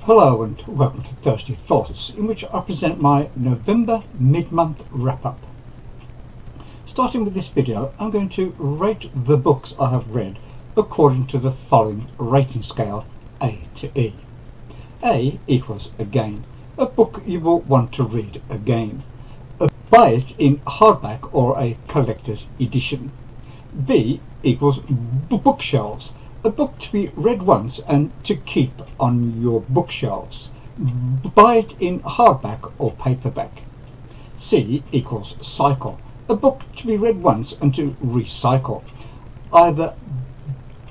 Hello and welcome to Thursday Thoughts, in which I present my November mid-month wrap-up. Starting with this video, I'm going to rate the books I have read according to the following rating scale, A to E. A equals again, a book you will want to read again. Buy it in hardback or a collector's edition. B equals bookshelves, a book to be read once and to keep on your bookshelves. Buy it in hardback or paperback. C equals cycle, a book to be read once and to recycle. Either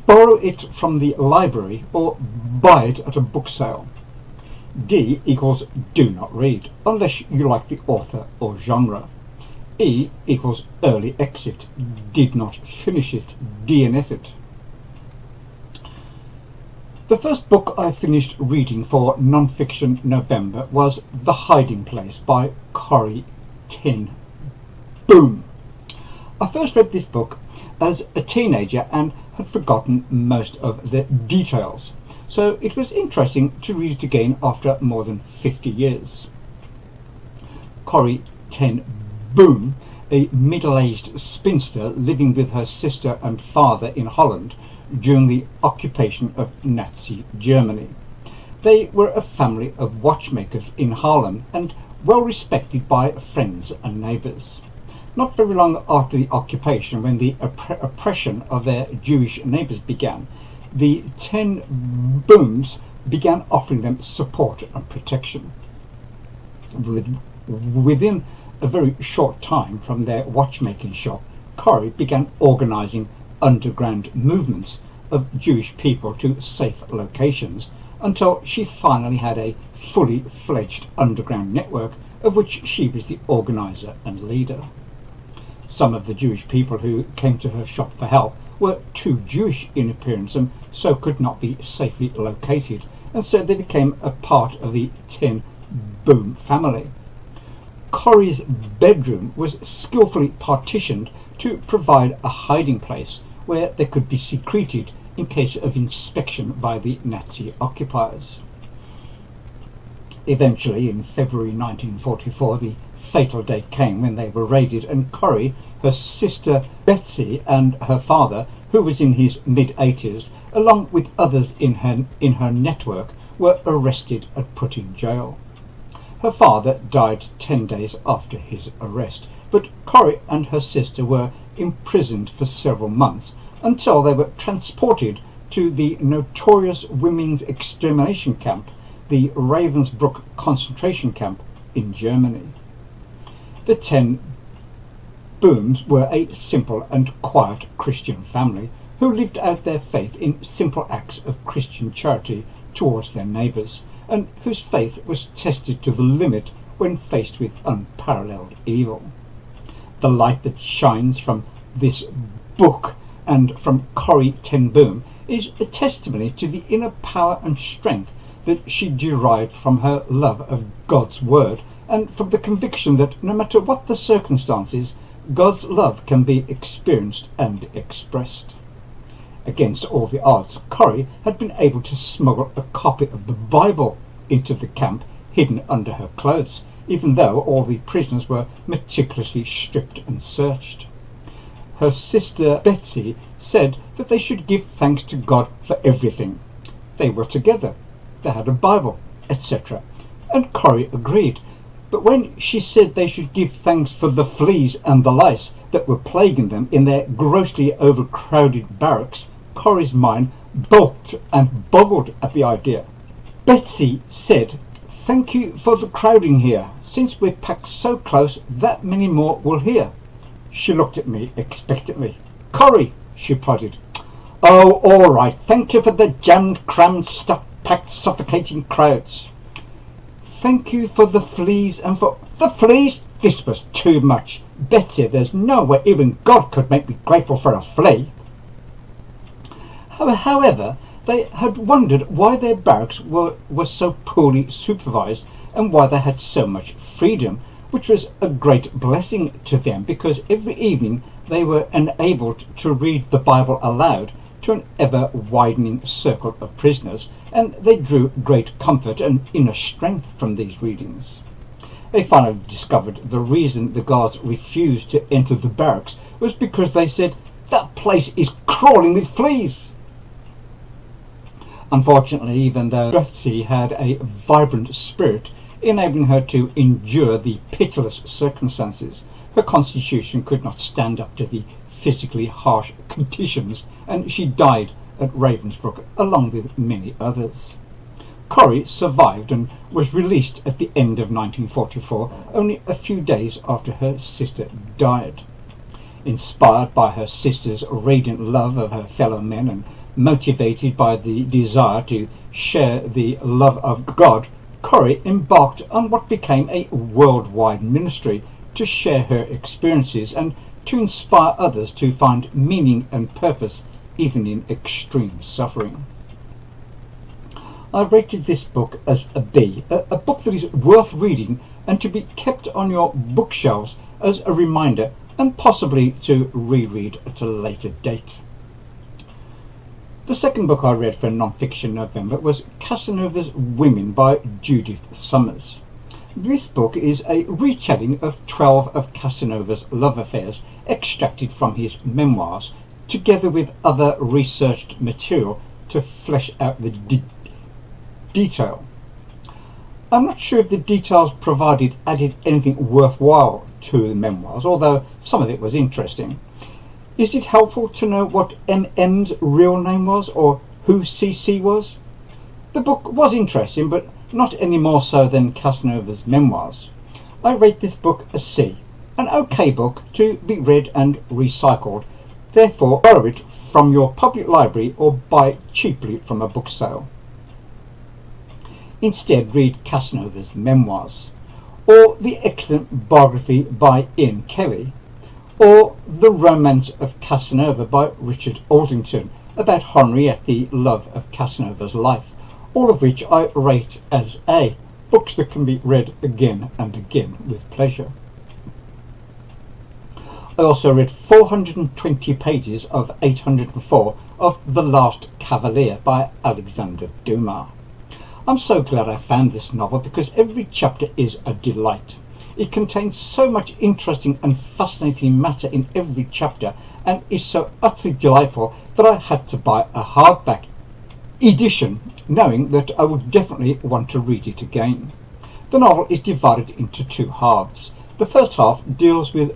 borrow it from the library or buy it at a book sale. D equals do not read, unless you like the author or genre. E equals early exit, did not finish it, DNF it. The first book I finished reading for non-fiction November was The Hiding Place by Corrie ten Boom. I first read this book as a teenager and had forgotten most of the details, so it was interesting to read it again after more than 50 years. Corrie ten Boom, a middle-aged spinster living with her sister and father in Holland during the occupation of Nazi Germany. They were a family of watchmakers in Haarlem and well respected by friends and neighbours. Not very long after the occupation, when the oppression of their Jewish neighbours began, the ten Booms began offering them support and protection. Within a very short time from their watchmaking shop, Corrie began organising underground movements of Jewish people to safe locations until she finally had a fully fledged underground network of which she was the organiser and leader. Some of the Jewish people who came to her shop for help were too Jewish in appearance and so could not be safely located, and so they became a part of the ten Boom family. Corrie's bedroom was skillfully partitioned to provide a hiding place where they could be secreted in case of inspection by the Nazi occupiers. Eventually, in February 1944, the fatal day came when they were raided, and Corrie, her sister Betsy, and her father, who was in his mid-80s, along with others in her network, were arrested and put in jail. Her father died 10 days after his arrest, but Corrie and her sister were imprisoned for several months until they were transported to the notorious women's extermination camp, the Ravensbrück concentration camp in Germany. The ten Booms were a simple and quiet Christian family who lived out their faith in simple acts of Christian charity towards their neighbours, and whose faith was tested to the limit when faced with unparalleled evil. The light that shines from this book and from Corrie ten Boom is a testimony to the inner power and strength that she derived from her love of God's Word, and from the conviction that no matter what the circumstances, God's love can be experienced and expressed. Against all the odds, Corrie had been able to smuggle a copy of the Bible into the camp hidden under her clothes, even though all the prisoners were meticulously stripped and searched. Her sister Betsy said that they should give thanks to God for everything. They were together, they had a Bible, etc. And Corrie agreed. But when she said they should give thanks for the fleas and the lice that were plaguing them in their grossly overcrowded barracks, Corrie's mind balked and boggled at the idea. Betsy said, "Thank you for the crowding here. Since we're packed so close, that many more will hear." She looked at me expectantly. "Corrie," she prodded. "Oh, all right. Thank you for the jammed, crammed, stuff-packed, suffocating crowds." "Thank you for the fleas and for..." "The fleas?" This was too much. "Betsy, there's no way even God could make me grateful for a flea." However, they had wondered why their barracks were so poorly supervised and why they had so much freedom, which was a great blessing to them, because every evening they were enabled to read the Bible aloud to an ever-widening circle of prisoners, and they drew great comfort and inner strength from these readings. They finally discovered the reason the guards refused to enter the barracks was because they said, "That place is crawling with fleas." Unfortunately, even though Betsy had a vibrant spirit, enabling her to endure the pitiless circumstances, her constitution could not stand up to the physically harsh conditions, and she died at Ravensbrück along with many others. Corrie survived and was released at the end of 1944, only a few days after her sister died. Inspired by her sister's radiant love of her fellow men and motivated by the desire to share the love of God, Corrie embarked on what became a worldwide ministry to share her experiences and to inspire others to find meaning and purpose even in extreme suffering. I rated this book as a B, a book that is worth reading and to be kept on your bookshelves as a reminder and possibly to reread at a later date. The second book I read for Non-Fiction November was Casanova's Women by Judith Summers. This book is a retelling of 12 of Casanova's love affairs extracted from his memoirs, together with other researched material to flesh out the detail. I'm not sure if the details provided added anything worthwhile to the memoirs, although some of it was interesting. Is it helpful to know what MM's real name was, or who CC was? The book was interesting, but not any more so than Casanova's memoirs. I rate this book a C, an okay book to be read and recycled. Therefore, borrow it from your public library or buy it cheaply from a book sale. Instead, read Casanova's memoirs, or the excellent Biography by Ian Kelly, or The Romance of Casanova by Richard Aldington, about Henriette, the love of Casanova's life, all of which I rate as A, books that can be read again and again with pleasure. I also read 420 pages of 804 of The Last Cavalier by Alexandre Dumas. I'm so glad I found this novel because every chapter is a delight. It contains so much interesting and fascinating matter in every chapter and is so utterly delightful that I had to buy a hardback edition, knowing that I would definitely want to read it again. The novel is divided into two halves. The first half deals with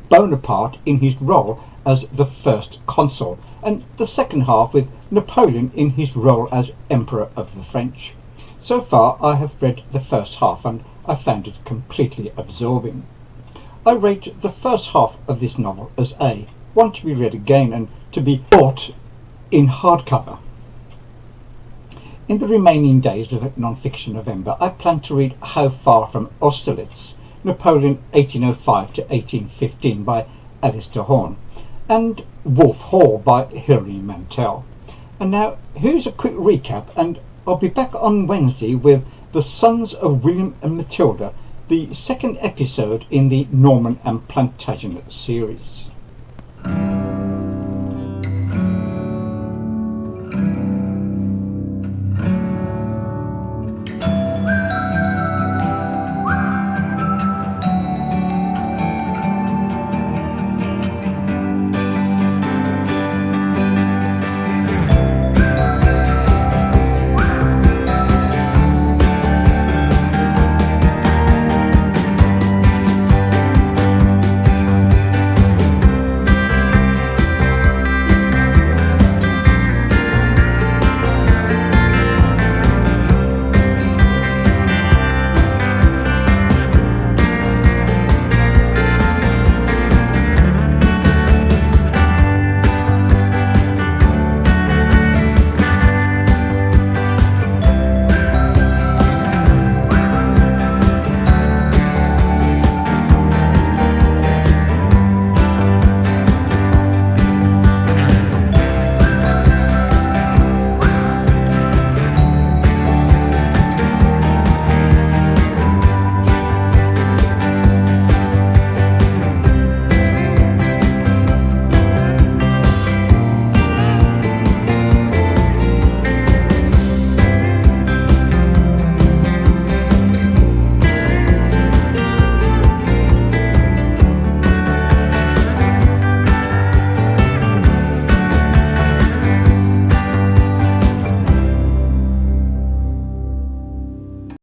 Bonaparte in his role as the first consul, and the second half with Napoleon in his role as Emperor of the French. So far I have read the first half and I found it completely absorbing. I rate the first half of this novel as A, one to be read again and to be bought in hardcover. In the remaining days of Non-Fiction November, I plan to read How Far from Austerlitz, Napoleon 1805 to 1815 by Alistair Horn, and Wolf Hall by Hilary Mantel. And now here's a quick recap, and I'll be back on Wednesday with The Sons of William and Matilda, the second episode in the Norman and Plantagenet series.